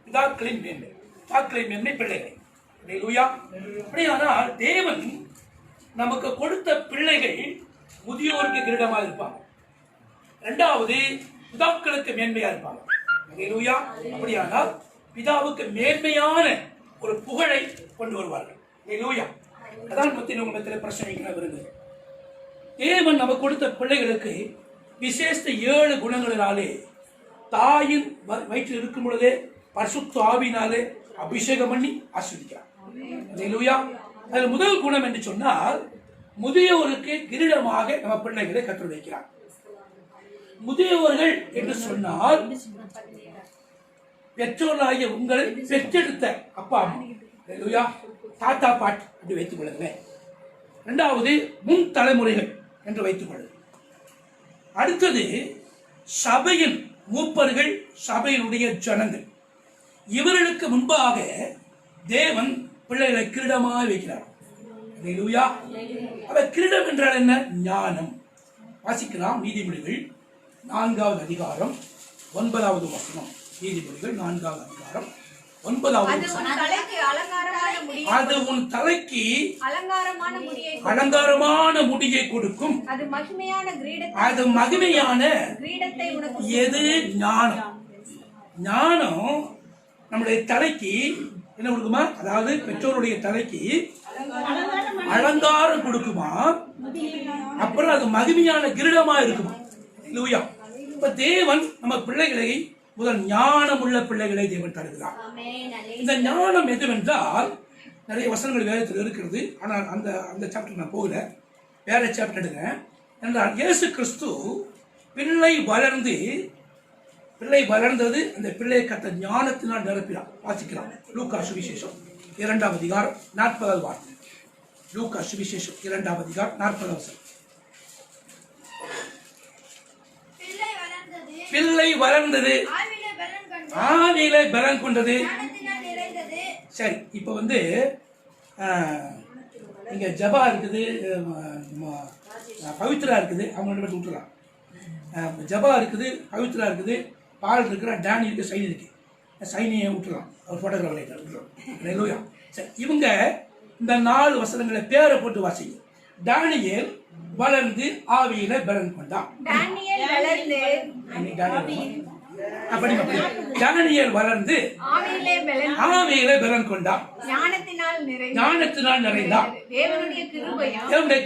பிதாக்களின் மேன்மை, பிதாக்களின் மேன்மை பிள்ளைகள். அப்படியானால் தேவன் நமக்கு கொடுத்த பிள்ளைகள் முதியோருக்கு கிரீடமாக இருப்பாங்க. இரண்டாவது பிதாக்களுக்கு மேன்மையா இருப்பாங்க. அப்படியானால் பிதாவுக்கு மேன்மையான ஒரு புகழை கொண்டு வருவார்கள். அதான் மத்தியில் பிரச்சனை வருது. தேவன் நமக்கு கொடுத்த பிள்ளைகளுக்கு விசேஷ 7 குணங்களினாலே தாயின் வயிற்றில் இருக்கும் பொழுதே பரிசுத்த ஆவியினாலே அபிஷேகம் பண்ணி ஆசீர்வதிக்கிறார். அதில் முதல் குணம் என்று சொன்னால் முதியோருக்கு கிரீடமாக நம்ம பிள்ளைகளை கற்றுக் வைக்கிறார். முதியோர்கள் என்று சொன்னால் பெற்றோராகிய உங்களை பெற்றெடுத்த அப்பா அம்மா, தாத்தா பாட்டி என்று வைத்துக் கொள்ளுங்களேன். இரண்டாவது முன் தலைமுறைகள் என்று வைத்துக் கொள்ளுங்கள். அடுத்தது சபையின் மூப்பர்கள், சபையினுடைய ஜனங்கள். இவர்களுக்கு முன்பாக தேவன் பிள்ளைகளை கிரீடமாக வைக்கிறார். கிரீடம் என்றால் என்ன? ஞானம். வாசிக்கலாம் நீதிமொழிகள் 4வது அதிகாரம் 9வது வசனம். நீதிமொழிகள் 4வது அதிகாரம் 9வது வசனம். அது உன் தலைக்கு அலங்காரமான முடியை கொடுக்கும். அது மகிமையான எது? ஞானம். ஞானம் நம்முடைய தலைக்கு என்ன கொடுக்குமா? அதாவது பெற்றோருடைய தலைக்கு அலங்காரம் கொடுக்குமா, அப்புறம் அது மகிமையான கிரீடமா இருக்குமா. இப்ப தேவன் நம்ம பிள்ளைகளை முதல் ஞானம் உள்ள பிள்ளைகளை தேவன் தருகிறார். இந்த ஞானம் எதுவென்றால் நிறைய வசனங்கள் வேதத்தில் இருக்கிறது. ஆனால் அந்த சாப்டர் நான் போகல, வேற சாப்டர் எடுங்க. என்றால் இயேசு கிறிஸ்து பிள்ளை வளர்ந்தது அந்த பிள்ளையை கத்த ஞானத்தினால் நிரப்பினார். வாசிக்கலாம் லூக்கா சுவிசேஷம் 2வது அதிகாரம் 40வது வார்த்தை. லூக்கா சுவிசேஷம் 2வது அதிகாரம் 40வது வசனம். பிள்ளை வளர்ந்தது, ஆவியில பலன் கொண்டது. சரி, இப்ப இங்க ஜபா இருக்குது, பவித்ரா இருக்குது, அவங்க ரெண்டு பேரும் விட்டுலாம். ஜபா இருக்குது, பவித்ரா இருக்குது, பால் இருக்கிற, டேனி இருக்கு, சைனி இருக்கு. சைனியை விட்டுலாம், அவர் போட்டோகிராஃபர் விட்டுலாம். சரி, இவங்க இந்த 4 வசனங்களை பேரை போட்டு வாசிங்க. டானியேல் வளர்ந்து ஆவியில பலன் கொண்டான். டானியேல் வளர்ந்து ஆவியில பலன் கொண்டான். ஞானத்தினால் நிறைந்தான். தேவனுடைய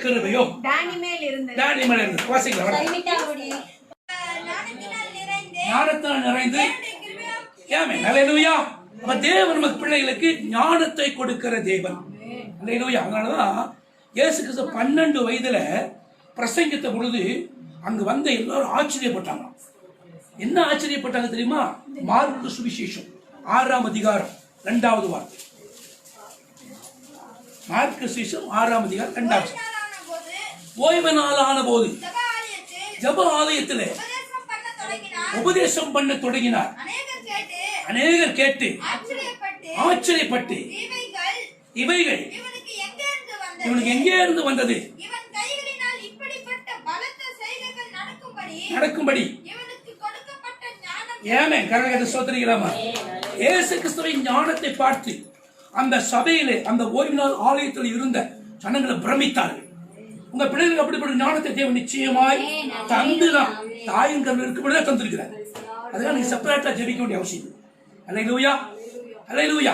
கிருபையோ டானி மேல் இருந்தது. வாசிக்கலாம். ஞானத்தினால் நிறைந்து தேவன் நமக்கு பிள்ளைகளுக்கு ஞானத்தை கொடுக்கிற தேவன். அதனாலதான் இயேசு கிறிஸ்து 12 வயதுல பிரசங்கித்த பொழுது அங்கு வந்த எல்லாரும் ஆச்சரியப்பட்டாங்க. என்ன ஆச்சரியப்பட்டாங்க தெரியுமா? மார்க்கு சுவிசேஷம் 6ஆம் அதிகாரம் 2வது வார்த்தை. மார்க்கு சுவிசேஷம் 6ஆம் அதிகாரம் 2வது. ஓய்வு நாளான போது ஜெப ஆலயத்திலே உபதேசம் பண்ண தொடங்கினார். அநேகர் கேட்டு ஆச்சரியப்பட்டு இவைகள் இவனுக்கு எங்கே இருந்து வந்தது நடக்கும்படி ஏமே கரகத்தை சோதரிக்கலாமா? இயேசு கிறிஸ்துவின் ஞானத்தை பார்த்து அந்த சபையிலே அந்த ஓய்வு நாள் ஆலயத்தில் இருந்த ஜனங்களை பிரமித்தார்கள். உங்க பிள்ளைகளுக்கு அப்படிப்பட்ட ஞானத்தை தேவன் நிச்சயமாய் தந்துதான். தாயின் கருவில் இருக்கும்போது தந்திருக்கிறார். அதனால நீங்க செப்பரேட்டா ஜெபிக்க வேண்டிய அவசியம். அல்லேலூயா, அல்லேலூயா.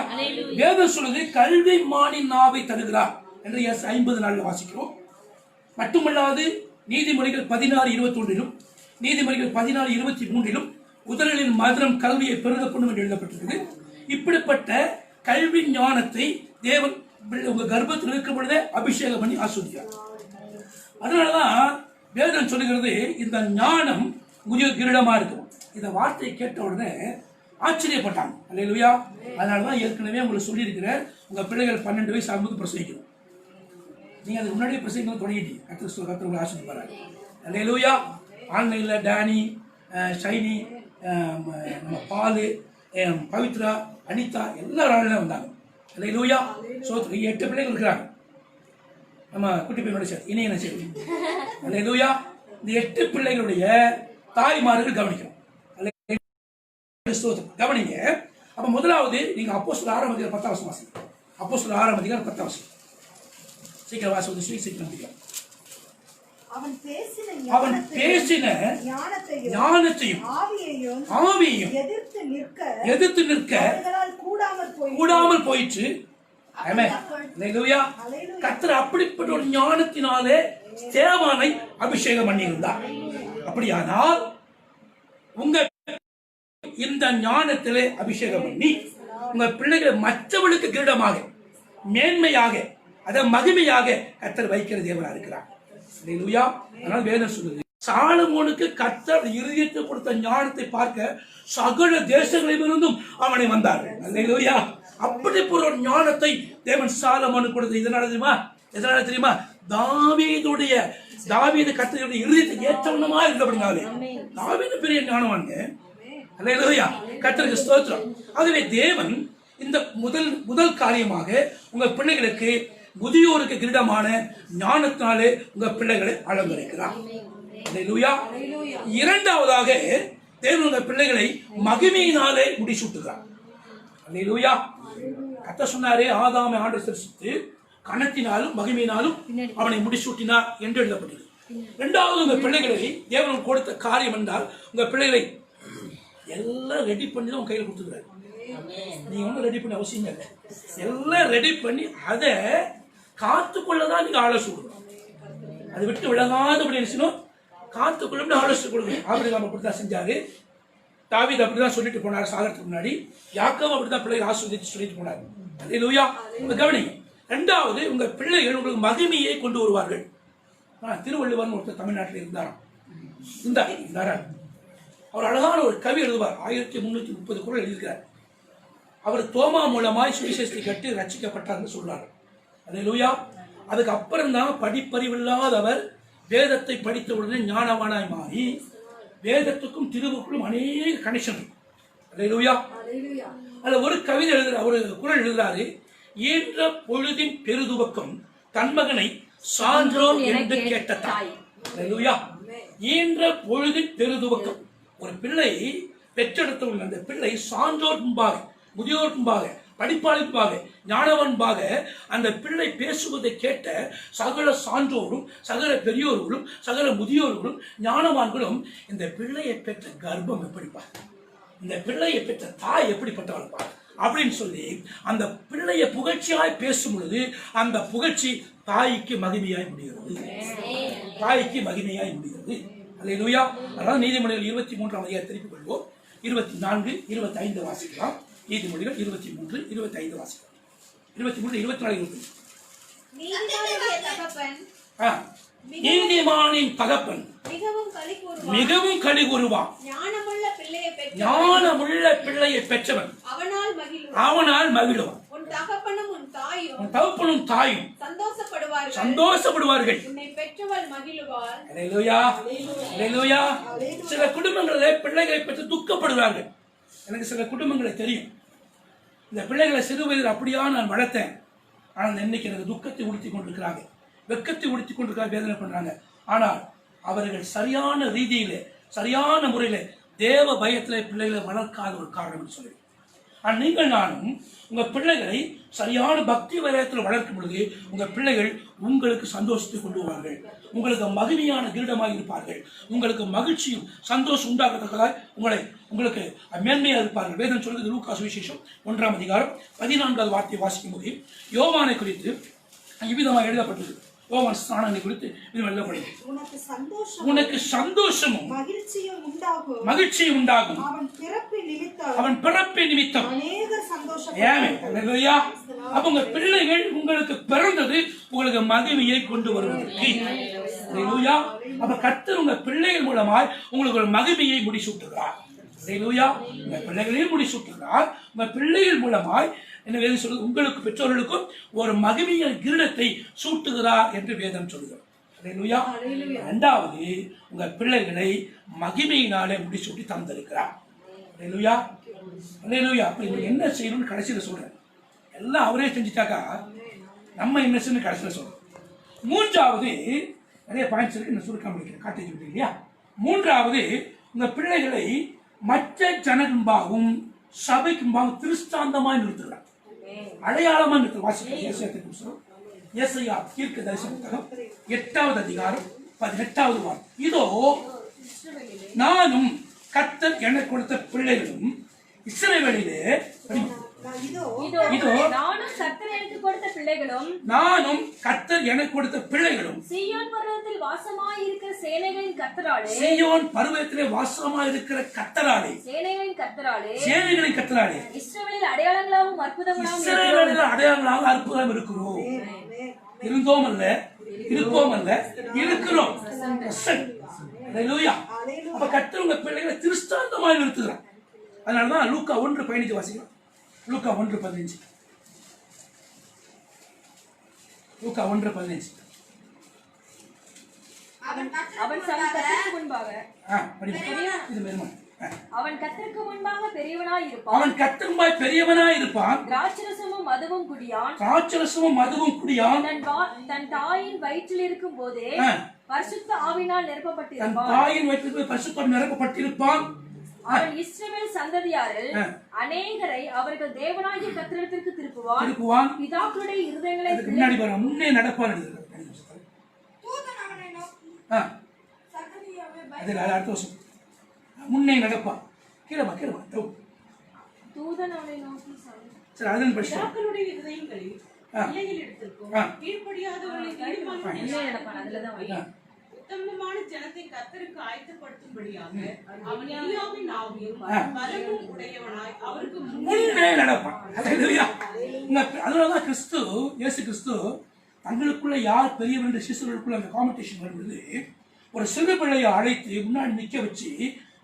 வேதம் சொல்லுது கல்வி மானின் நாவை தருகிறார் என்று 50 வாசிக்கிறோம். மட்டுமல்லாது நீதிமொழிகள் 16:21 நீதிமொழிகள் 16:23 உதரலின் மதுரம் கல்வியை பெருக பண்ணும் என்று எழுதப்பட்டிருக்கிறது. இப்படிப்பட்ட கல்வி ஞானத்தை தேவன் உங்க கர்ப்பத்தில் இருக்கும் பொழுதே அபிஷேகம் பண்ணி ஆஸ்வதிக்கிறார். அதனாலதான் வேதம் சொல்லுகிறது இந்த ஞானம் முதியோர் கிரீடமா இருக்கும். இந்த வார்த்தையை கேட்ட உடனே ஆச்சரியப்பட்டாங்க. அல்லேலூயா. அதனாலதான் ஏற்கனவே உங்களுக்கு சொல்லியிருக்கிறேன், உங்க பிள்ளைகள் 12 வயசு ஆகும்போது பிரசவிக்கணும். நீங்க அதுக்கு முன்னாடியே பிரசவிக்கணும் தொடங்கிட்டீங்க. கர்த்தர் உங்களை ஆசீர்வதிப்பார். அல்லேலூயா. ஆன்லைன்ல டானி, ஷைனி, நம்ம பாலு, பவித்ரா, அனிதா எல்லாரும் வந்தாங்க. அல்லேலூயா. 8 பிள்ளைகள் இருக்கிறாங்க. நம்ம குட்டி பையனோட சேர்த்து இணைய சேர்த்து. அல்லேலூயா. இந்த 8 பிள்ளைகளுடைய தாய்மார்கள் கவனிக்கணும். கவனிங்க. அப்ப முதலாவது நீங்க அப்போஸ்தலர் 6 அதிகாரம் 10 வசனம் வாசிங்க. அப்போஸ்தலர் 6 அதிகாரம் 10 வசனம். சீக்கிரம் வாசிங்க, சீக்கிரம் முடிங்க. அவன் பேசின ஞானத்தையும் ஆவியையும் எதிர்த்து நிற்க கூடாமல் போயிற்று. கர்த்தர் அப்படிப்பட்ட ஒரு ஞானத்தினாலே ஸ்தேவானை அபிஷேகம் பண்ணியிருந்தார். அப்படியானால் உங்க இந்த ஞானத்திலே அபிஷேகம் பண்ணி உங்க பிள்ளைகளை மற்றவர்களுக்கு கிரீடமாக, மேன்மையாக, அதை மகிமையாக கர்த்தர் வைக்கிற தேவனா இருக்கிறார். அல்லேலூயா. அதனால் வேதம் சொல்லுது, சாலமோனுக்கு கர்த்தர் இருதயத்தை கொடுத்த ஞானத்தை பார்க்க சகல தேசங்களிலிருந்தும் அவனை வந்தார்கள். அல்லேலூயா. அப்படி ஒரு ஞானத்தை தேவன் சாலமோனுக்கு கொடுத்தது எதனால தெரியுமா? தாவீது கர்த்தருடைய இருதயத்தை ஏற்றவனமா இருந்தபடினாலே. தாவீது பெரிய ஞானவான்ங்க. அல்லேலூயா. கர்த்தருக்கு ஸ்தோத்திரம். ஆகவே தேவன் இந்த முதல் காரியமாக உங்க பிள்ளைகளுக்கு முதியோருக்கு கிரீடமான ஞானத்தினாலே உங்க பிள்ளைகளை அலங்கரிக்கிறார். அல்லேலூயா. இரண்டாவதாக தேவன் உங்க பிள்ளைகளை மகிமையினாலே முடிசூட்டுகிறார். அல்லேலூயா. கர்த்தர் சொன்னாரே, ஆதாமை ஆண்டவர் சிருஷ்டித்து கனத்தினாலும் மகிமையினாலும் அவனை முடிசூட்டினார் என்று எழுதப்பட்டது. இரண்டாவது உங்க பிள்ளைகளை தேவன் கொடுத்த காரியம் என்றால் உங்க பிள்ளைகளை எல்லாம் ரெடி பண்ணி தான் உங்க கையில் கொடுத்துக்கிறாரு. நீங்க ஒன்றும் ரெடி பண்ண அவசியம் இல்லை. எல்லாம் ரெடி பண்ணி அதை காத்துக்கொள்ளதான் நீங்க ஆலோசனை கொடுக்கணும். அதை விட்டு விலகாதபடி நினைச்சணும், காத்துக்கொள்ள ஆலோசனை கொடுக்கணும். அப்படி நம்ம அப்படித்தான் செஞ்சாரு. தாவீது அப்படிதான் சொல்லிட்டு போனார் சாகரத்துக்கு முன்னாடி. யாக்கோபு அப்படிதான் பிள்ளைகளை ஆசீர்வதித்து சொல்லிட்டு போனார். அல்லேலூயா. கவனிங்க. இரண்டாவது, உங்க பிள்ளைகள் உங்களுக்கு மகிமையை கொண்டு வருவார்கள். திருவள்ளுவர் ஒருத்தர் தமிழ்நாட்டில் இருந்தார். அவர் அழகான ஒரு கவி எழுதுவார். 1330 குறள் எழுதியிருக்கிறார். அவர் தோமா மூலமாய் சுவிசேஷத்தை கட்டி ரட்சிக்கப்பட்டார்னு சொல்றாரு. அல்லேலூயா. அதுக்கு அப்புறம் தான் படிப்பறிவில்லாதவர் வேதத்தை படித்த உடனே ஞானவானாய் மாறி வேதத்துக்கும் திருவுக்கும் அநேக கனெக்ஷன். அல்லேலூயா. அதுல ஒரு கவிதை ஒரு குறள் எழுதுறாரு. ஈன்ற பொழுதின் பெருதுவக்கம் தன் மகனை சான்றோர் என்று கேட்ட தாய். அல்லேலூயா. ஈன்ற பொழுதின் பெருதுவக்கம். ஒரு பிள்ளை பெற்றெடுத்தவர்கள் அந்த பிள்ளை சான்றோர் முன்பாக, முதியோர் முன்பாக, படிப்பாளி முன்பாக, ஞானவன்பாக அந்த பிள்ளை பேசுவதை கேட்ட சகல சான்றோரும், சகல பெரியோர்களும், சகல முதியோர்களும், ஞானவான்களும் இந்த பிள்ளையை பெற்ற கர்ப்பம் எப்படிப்பார், இந்த பிள்ளையை பெற்ற தாய் எப்படிப்பட்டவள்பார் அப்படின்னு சொல்லி அந்த பிள்ளையை புகழ்ச்சியாய் பேசும் பொழுது அந்த புகழ்ச்சி தாய்க்கு மகிமையாய் முடிகிறது. தாய்க்கு மகிமையாய் முடிகிறது. அல்லேலூயா. அதாவது நீதிமொழிகள் 23ஆம் அதிகாரம் திருப்பிக் கொள்வோம். 24, 25 வாசிக்கலாம். நீதிமொழிகள் 23, 25 வாசிக்கலாம். 23, 24, 25. நீதிமானின் தகப்பன் மிகவும் களி கூறுவான். ஞானமுள்ள பிள்ளையை பெற்றவன் அவனால் மகிழுவான். உன் தகப்பனும் தாயும் சந்தோஷப்படுவார்கள். அல்லேலூயா. அல்லேலூயா. சில குடும்பங்களில் பிள்ளைகளை பெற்று துக்கப்படுவார்கள். எனக்கு சில குடும்பங்களை தெரியும். இந்த பிள்ளைகளை சிறு வயதில் அப்படியா நான் வளர்த்தேன், ஆனால் இன்னைக்கு எனக்கு துக்கத்தை உடுத்தி கொண்டிருக்கிறாங்க, வெக்கத்தை உடுத்தி கொண்டிருக்கிறாங்க, வேதனை பண்றாங்க. ஆனால் அவர்கள் சரியான ரீதியிலே, சரியான முறையில் தேவ பயத்தில் பிள்ளைகளை வளர்க்காத ஒரு காரணம் சொல்லி. ஆனால் நீங்கள் நானும் உங்கள் பிள்ளைகளை சரியான பக்தி வயத்தில் வளர்க்கும் பொழுது உங்கள் பிள்ளைகள் உங்களுக்கு சந்தோஷத்தை கொண்டு வருவார்கள், உங்களுக்கு மகிமையான கிரீடமாக இருப்பார்கள், உங்களுக்கு மகிழ்ச்சியும் சந்தோஷம் உண்டாகத்தக்கதாய் உங்களுக்கு மேன்மையாக இருப்பார்கள். வேதம் சொல்வது லூக்கா சுவிசேஷம் 1ஆம் அதிகாரம் 14வது வார்த்தையை வாசிக்கும் போது யோவானை குறித்து இவ்விதமாக எழுதப்பட்டது. யோவான் ஸ்நானனை குறித்து இது எழுதப்படுகிறது. உனக்கு சந்தோஷமும் மகிழ்ச்சியும் உண்டாகும். அவன் பிறப்பின் நிமித்தம். அப்ப உங்க பிள்ளைகள் உங்களுக்கு பிறந்தது உங்களுக்கு மகிமையை கொண்டு வருவதற்கு. அப்ப கர்த்தர் உங்க பிள்ளைகள் மூலமாய் உங்களுக்கு ஒரு மகிமையை முடிசூட்டுகிறார். உங்க பிள்ளைகளையும் முடிசூட்டுகிறார். உங்க பிள்ளைகள் மூலமாய் என்ன வேதம் சொல்லுது? உங்களுக்கு பெற்றோர்களுக்கும் ஒரு மகிமையின் கிரீடத்தை சூட்டுகிறார் என்று வேதம் சொல்லுகிறது. அல்லேலூயா. இரண்டாவது, உங்க பிள்ளைகளை மகிமையினாலே முடிசூட்டி தந்திருக்கிறார். அல்லேலூயா. அல்லேலூயா. அப்ப நீங்க என்ன செய்யணும்னு கடைசியில் சொல்றேன். எல்லாம் அவரே செஞ்சுட்டாக்கா நம்ம என்ன செய்யணும் கடைசியில் சொல்றோம். மூன்றாவது, நிறைய பாயிண்ட்ஸ் இருக்கு, நான் சுருக்கம் முடிக்கிறேன், காட்டேஜ் இல்லையா. மூன்றாவது, உங்க பிள்ளைகளை மற்ற ஜனங்களாகவும் சபைக்கு முன்பாக திருஷ்டாந்தமாய் நிறுத்துகிறார், அடையாளமா நிறுத்த. வாசிக்கிறோம் ஏசாயா தீர்க்க தரிசன புத்தகம் 8வது அதிகாரம் 18வது வாரம். இதோ நானும் கர்த்தர் எனக்கு கொடுத்த பிள்ளைகளும் இஸ்ரவேலிலே, இதோ நானும் கர்த்தர் எனக்கு கொடுத்த பிள்ளைகளும் சீயோன் பர்வதத்தில் வாசமாயிருக்கிற சேனைகளின் கர்த்தராலே சேனைகளின் கர்த்தராலே இஸ்ரவேலில் அடையாளங்களாகவும் அற்புதம் இருக்கிறோம். இருந்தோம் அல்ல, இருப்போம் அல்ல, இருக்கிறோம். அப்ப கர்த்தர் உங்க பிள்ளைகளை திருஷ்டாந்தமாக நிறுத்துகிறார். அதனாலதான் லூக்கா 1:15 வாசிக்கிறோம். லூக்கா 1:15. லூக்கா 1:15. அவன் கர்த்தருக்கு முன்பாக அவன் கர்த்தருக்கு பெரியவனாய் இருப்பான். திராட்சரசமும் மதுவும் குடியான். தன் தாயின் வயிற்றில் இருக்கும் போதே பரிசுத்த ஆவியினால் நிரப்பப்பட்டிருப்பான். அவன் இஸ்ரவேல் சந்ததியாரில் அநேகரை அவர்கள் தேவனாகிய கர்த்தரிடத்திற்கு திருப்புவான். பிதாக்களுடைய இருதயங்களை முன்னாடி முன்னே நடப்பான். அடுத்த வருஷம் முன்னே நடப்பான். கீழமா தூதன் அவனை நோக்கி சரி, அதுன்னு படிச்சு பிதாக்களுடைய இருதயங்களில் பிள்ளைகளிடத்திற்கும் கீழ்ப்படியாதவர்களை அதுலதான் உத்தமமான ஜனத்தை கர்த்தருக்கு ஆயத்தப்படுத்தும்படியாக அவன் எலியாவின் ஆவியும் பலமும் உடையவனாய் அவருக்கு முன்னே நடப்பான். அதனாலதான் இயேசு கிறிஸ்து தங்களுக்குள்ள யார் பெரியவர் என்று சிசுகளுக்குள்ள அந்த காம்படிஷன் வரும்போது ஒரு சிறு பிள்ளையை அழைத்து முன்னாடி நிக்க வச்சு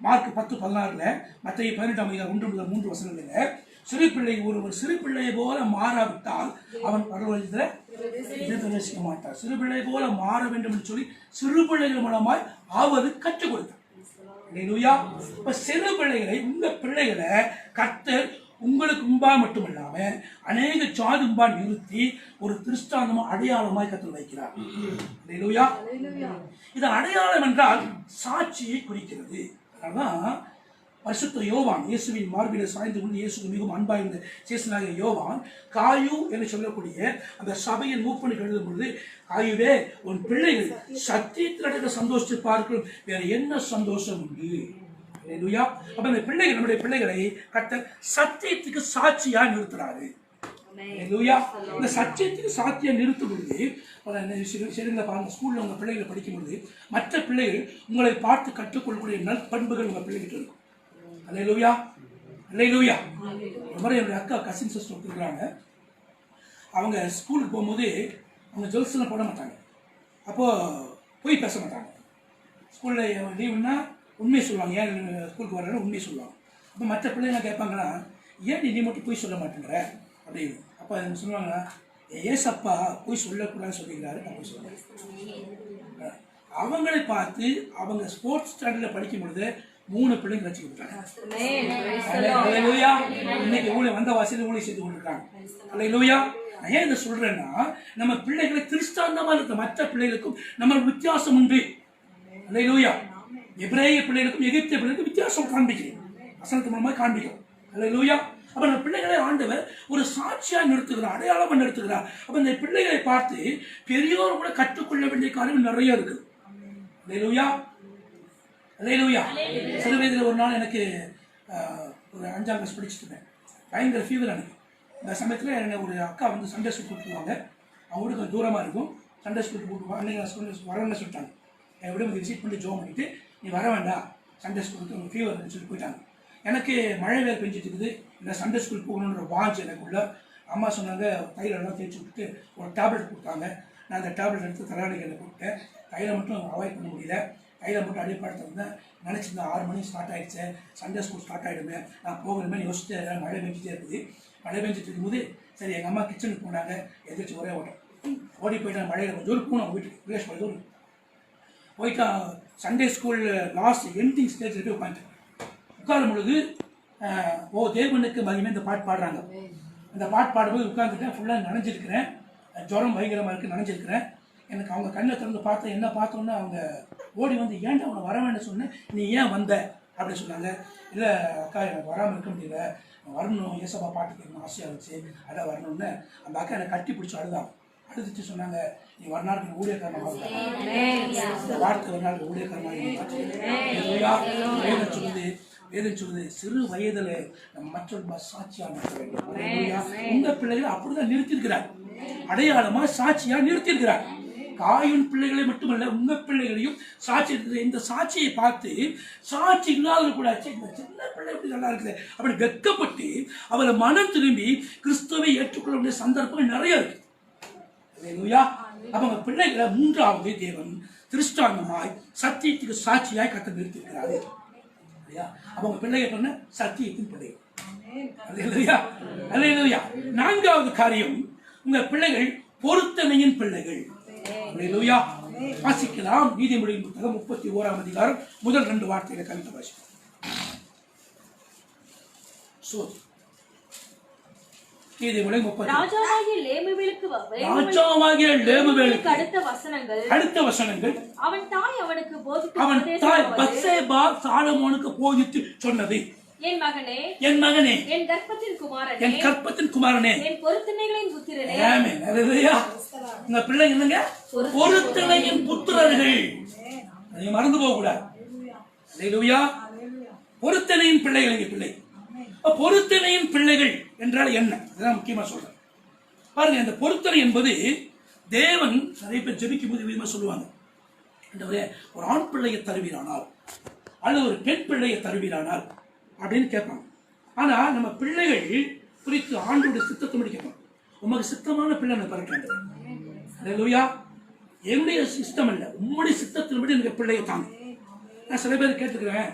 மார்க் 10:16 மத்திய 18:1-3 சிறு பிள்ளை ஒரு சிறு பிள்ளையை போல மாறாவிட்டால் அவன் பரவலத்தில் பிரவேசிக்க மாட்டார். சிறு பிள்ளை போல மாற வேண்டும் என்று சொல்லி சிறு பிள்ளைகள் மூலமாய் ஆவது கற்றுக் கொடுத்தார். இப்ப சிறு பிள்ளைகளை, உங்க பிள்ளைகளை கர்த்தர் உங்களுக்கு முன்பாக மட்டுமல்லாம அநேக ஜாதி முன்பாக நிறுத்தி ஒரு திருஷ்டாந்தமா அடையாளமாய் கர்த்தர் வைக்கிறார். இது அடையாளம் என்றால் சாட்சியை குறிக்கிறது. அதனால்தான் பரிசுத்த யோவான் இயேசுவின் மார்பிலே சாய்ந்து கொண்டு இயேசுக்கு மிகவும் அன்பாயிருந்த சேசனாகிய யோவான் காயு என்று சொல்லக்கூடிய அந்த சபையின் மூப்பனுக்கு எழுதும் பொழுது, காயுவே உன் பிள்ளைகள் சத்தியத்தில் சந்தோஷத்தை பார்க்கிறோம், வேற என்ன சந்தோஷம் உண்டு? அப்ப இந்த பிள்ளைகள், நம்முடைய பிள்ளைகளை கர்த்தர் சத்தியத்துக்கு சாட்சியா நிறுத்துறாரு. இந்த சத்தியத்துக்கு சாட்சியா நிறுத்தும் பொழுது பாருங்க, ஸ்கூல்ல உங்க பிள்ளைகளை படிக்கும் பொழுது மற்ற பிள்ளைகள் உங்களை பார்த்து கற்றுக்கொள்ளக்கூடிய நற்பண்புகள் உங்க பிள்ளைகிட்ட இருக்கும். அல்லேலூயா, அல்லேலூயா. ஒரு முறை என்னுடைய அக்கா கசின் சிஸ்டர் இருக்கிறாங்க. அவங்க ஸ்கூலுக்கு போகும்போது அவங்க ஜுவல்ஸ்லாம் போட மாட்டாங்க, அப்போ போய் பேச மாட்டாங்க. ஸ்கூலில் லீவுன்னா உண்மையை சொல்லுவாங்க, ஏன் ஸ்கூலுக்கு வரேன்னு உண்மையை சொல்லுவாங்க. அப்போ மற்ற பிள்ளைங்க கேட்பாங்கன்னா, ஏன் நீ மட்டும் போய் சொல்ல மாட்டேங்கிற அப்படின்னு. அப்போ அவங்க சொல்லுவாங்கன்னா, ஏசப்பா போய் சொல்லக்கூடாதுன்னு சொல்லிக்கிறாரு, நான் போய் சொல்லுவேன். அவங்களை பார்த்து அவங்க ஸ்போர்ட்ஸ் ஸ்டாண்டர்டில் படிக்கும் பொழுது 3 பிள்ளைங்க வச்சு கொடுத்தாங்க. இன்னைக்கு ஊழல் வந்த வாசியில் ஊழல் செய்து கொண்டிருக்காங்க. அல்லேலூயா. நான் ஏன் இதை சொல்றேன்னா, நம்ம பிள்ளைகளை திருஷ்டாந்தமா இருக்க மற்ற பிள்ளைகளுக்கும் நம்ம வித்தியாசம் உண்டு. அல்லேலூயா. எபிரேய பிள்ளைகளுக்கும் எகிப்திய பிள்ளைகளுக்கும் வித்தியாசம் காண்பிக்கிறேன், வசனத்து மூலமா காண்பிக்கிறோம். அல்லேலூயா. அப்ப நம்ம பிள்ளைகளை ஆண்டவர் ஒரு சாட்சியா நிறுத்துகிறார், அடையாளமா நிறுத்துகிறார். அப்ப இந்த பிள்ளைகளை பார்த்து பெரியோர் கூட கற்றுக்கொள்ள வேண்டிய காரியம் நிறைய இருக்குது. அல்லேலூயா, அல்லேலூயா. சிறு வயதில் ஒரு நாள் எனக்கு ஒரு 5ஆம் கிளாஸ் படிச்சுட்டு இருந்தேன், பயங்கர ஃபீவர் எனக்கு. இந்த சமயத்தில் என்ன ஒரு அக்கா வந்து சண்டே ஸ்கூல் கூப்பிட்டுருவாங்க. அவங்க வீடு கொஞ்சம் தூரமாக இருக்கும். சண்டே ஸ்கூலுக்கு கூப்பிட்டு அன்னைக்கு ஸ்கூல் வரேன்னு சொல்லிட்டாங்க. என் விட விசிட் பண்ணி ஜோம் பண்ணிட்டு, நீ வர வேண்டாம் சண்டே ஸ்கூலுக்கு உங்கள் ஃபீவர் சொல்லிட்டு போயிட்டாங்க. எனக்கு மழை வேறு பெஞ்சிட்டு இருக்குது. இந்த சண்டே ஸ்கூல் போகணுன்ற வாஞ்சி எனக்குள்ள. அம்மா சொன்னாங்க, தைலெல்லாம் தேய்ச்சி விட்டுட்டு ஒரு டேப்லெட் கொடுத்தாங்க. நான் அந்த டேப்லெட் எடுத்து தலைவலிக்கையில் போட்டேன். தைலை மட்டும் அவாய்ட் பண்ண முடியல. கையில் மட்டும் அடியே படுத்திருந்தேன். நினச்சிருந்தேன் 6 மணிக்கு ஸ்டார்ட் ஆகிடுச்சு, சண்டே ஸ்கூல் ஸ்டார்ட் ஆகிடுமே, நான் போகணுமே யோசிச்சுட்டு மழை பெஞ்சிட்டே இருக்குது. மழை பெஞ்சிட்டு இருக்கும்போது சரி எங்கள் அம்மா கிச்சனுக்கு போனாங்க. எதிர்த்து ஒரே ஓடி போயிட்டாங்க. மழையில் கொஞ்சம் தூரம் போனோம் வீட்டுக்கு, விலேஷ் பண்ண தூரம் போயிட்டா. சண்டே ஸ்கூல் லாஸ்ட் எண்டிங் ஸ்டேஜில் போய் உட்காந்துட்டேன். உட்காரும் பொழுது ஓ தேவனுக்கு மகிமை இந்த பாட்டு பாடுறாங்க. அந்த பாட்டு பாடும்போது உட்காந்துட்டேன். ஃபுல்லாக நனைஞ்சிருக்கிறேன், ஜுரம் பயங்கரமாக இருக்குது, நனைஞ்சிருக்கிறேன். எனக்கு அவங்க கண்ணை திறந்து பார்த்தேன். என்ன பார்த்தோன்னே அவங்க ஓடி வந்து, ஏன்டா அவனை வர வேண்டாம் சொன்னேன், நீ ஏன் வந்த அப்படின்னு சொன்னாங்க. இல்லை அக்கா எனக்கு வராமல் இருக்க முடியல, வரணும், ஏசப்பா பாட்டு கேட்கணும் ஆசையாக இருந்துச்சு, அதான் வரணும்னு அந்த அக்கா என்னை கட்டி பிடிச்சி அழுதாங்க. அழுதுச்சு சொன்னாங்க, நீ வரநாளுக்கு ஊழியக்காரமாக வார்த்தை ஒரு நாளுக்கு ஊழியக்காரமாக வேதம் சொல்லுது சிறு வயதுல நம்ம மற்றொரு சாட்சியா நிற்க வேண்டும். உங்க பிள்ளைகளை அப்படிதான் நிறுத்திருக்கிறார், அடையாளமா சாட்சியா நிறுத்திருக்கிறார். காயின் பிள்ளைகளை மட்டுமல்ல உங்க பிள்ளைகளையும் சாட்சி இருக்குது. இந்த சாட்சியை பார்த்து சாட்சி இல்லாத கூட இந்த சின்ன பிள்ளை எப்படி நல்லா இருக்குது அப்படி வெட்கப்பட்டு அவரை மனம் திரும்பி கிறிஸ்துவை ஏற்றுக்கொள்ள வேண்டிய சந்தர்ப்பங்கள் நிறைய இருக்கு. அவங்க பிள்ளைகளை மூன்றாவது தேவன் திருஷ்டாந்தமாய் சத்தியத்துக்கு சாட்சியாய் கத்த நிறுத்திருக்கிறாரு. அவங்க பிள்ளைகள் சொன்ன சத்தியத்தின் பிள்ளைகள். நான்காவது காரியம், உங்க பிள்ளைகள் பொருத்தனையின் பிள்ளைகள். வாசிக்கலாம் நீதிமொழியின் புத்தகம் 31ஆம் அதிகாரம் முதல் 2 வார்த்தைகளை கவிதை வாசிக்கலாம். நீதிமொழி 30. ராஜாவாகிய லேமுவேலுக்கு அடுத்த வசனங்கள் அவன் தாய் அவனுக்கு பத்சேபா சாலமோனுக்கு போதித்து சொன்னது, என் மகனே, என் கர்ப்பத்தின் குமாரனே, என் பொருத்தனைகளின் புத்திரனே. ஆமென். அல்லேலூயா. உங்க பிள்ளை என்னங்க? பொருத்தனையின் புத்திரர்கள். அதை மறந்து போக கூடாது. அல்லேலூயா. பொருத்தனையின் பிள்ளைகள். எங்க பிள்ளை பொருத்தனையின் பிள்ளைகள் என்றால் என்ன? அதுதான் முக்கியமா சொல்றேன். பாருங்க, இந்த பொருத்தனை என்பது தேவன் நிறைய பேர் ஜெபிக்கும் போது விதமா சொல்லுவாங்க, ஒரு ஆண் பிள்ளையை தருவீரானால் அல்லது ஒரு பெண் பிள்ளையை தருவீரானால் அப்படின்னு கேட்பாங்க. ஆனா நம்ம பிள்ளைகள் குறித்து ஆண்டோட சித்தத்தை மட்டும் கேட்பாங்க. உமக்கு சித்தமான பிள்ளை எனக்கு பிறக்க, என்னுடைய சிஸ்டம் அல்ல, உம்முடைய சித்தத்தின்படி எனக்கு பிள்ளையை தாங்க. நான் சில பேர் கேட்டுக்கிறேன்,